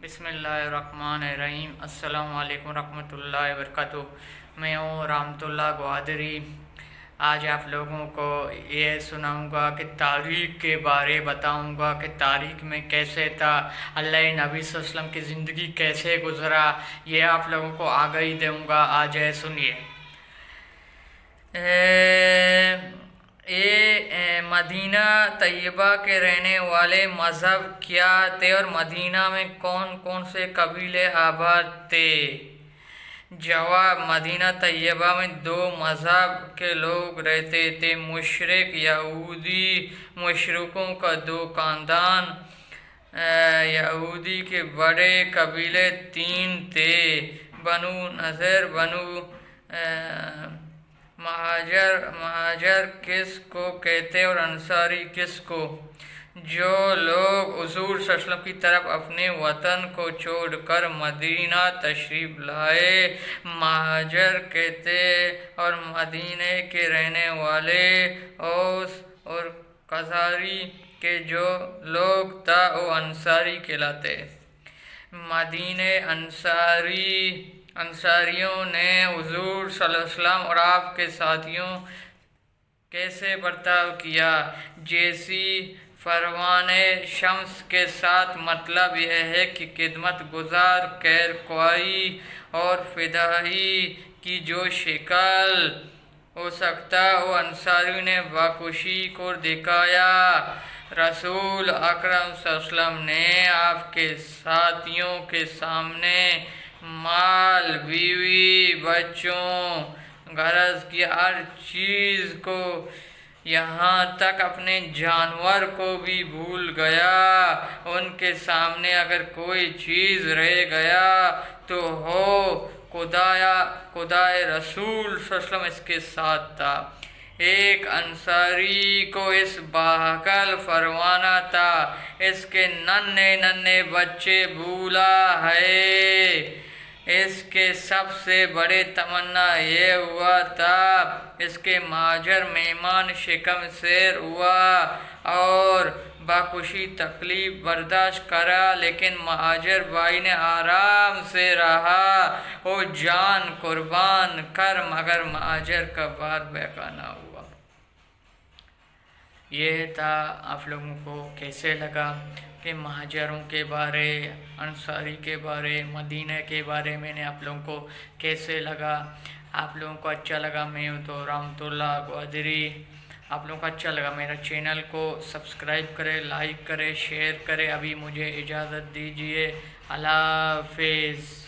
बिस्मिल्लाहिर्रहमानिर्रहीम। अस्सलामु अलैकुम रहमतुल्लाहि वबरकातुहू। मैं हूँ रहमतुल्लाह ग्वादरी। आज आप लोगों को ये सुनाऊंगा कि तारीख़ के बारे बताऊंगा कि तारीख़ में कैसे था, अल्लाह नबी सल्लल्लाहु अलैहि वसल्लम की ज़िंदगी कैसे गुज़रा, ये आप लोगों को आगाही दूंगा। आज है सुनिए। मदीना तैयबा के रहने वाले मज़हब क्या थे और मदीना में कौन कौन से कबीले आबाद थे? जवाब, मदीना तैयबा में दो मज़हब के लोग रहते थे। मुशरिक यहूदी, मुशरिकों का दो खानदान। यहूदी के बड़े कबीले तीन थे, बनु नज़र, बनु महाजर किस को कहते और अंसारी किस को? जो लोग हुज़ूर सल्लल्लाहु अलैहि वसल्लम की तरफ अपने वतन को छोड़कर मदीना तशरीफ़ लाए, महाजर कहते, और मदीने के रहने वाले औस और कज़ारी के जो लोग था वो अंसारी कहलाते। मदीने अंसारियों ने हुज़ूर सल्लल्लाहु अलैहि वसल्लम और आपके साथियों कैसे बर्ताव किया? जैसी फरमाने शम्स के साथ, मतलब यह है कि खिदमत गुजार, खैर ख्वाही और फिदाई की जो शिकल हो सकता वो अंसारी ने बाखुशी को दिखाया। रसूल अकरम सल्लल्लाहु अलैहि वसल्लम ने आपके साथियों के सामने माल, बीवी, बच्चों, गरज की हर चीज़ को, यहाँ तक अपने जानवर को भी भूल गया। उनके सामने अगर कोई चीज़ रह गया तो हो खुदाए रसूल सल्लल्लाहु अलैहि वसल्लम इसके साथ था। एक अंसारी को इस बहकल फरमाना था, इसके नन्हे नन्हे बच्चे भूला है। इसके सबसे बड़े तमन्ना ये हुआ था इसके महाजर मेहमान शिकम शेर हुआ और बाखुशी तकलीफ बर्दाश्त करा, लेकिन महाजर भाई ने आराम से रहा, वो जान कुर्बान कर, मगर महाजर का बार बेका ना हुआ। ये था। आप लोगों को कैसे लगा कि महाजरों के बारे, अंसारी के बारे, मदीना के बारे मैंने आप लोगों को कैसे लगा? आप लोगों को अच्छा लगा? मैं हूँ तो रहमतुल्लाह ग्वादरी। आप लोगों को अच्छा लगा मेरा चैनल को सब्सक्राइब करें, लाइक करें, शेयर करें। अभी मुझे इजाज़त दीजिए। अल्लाह हाफ़िज़।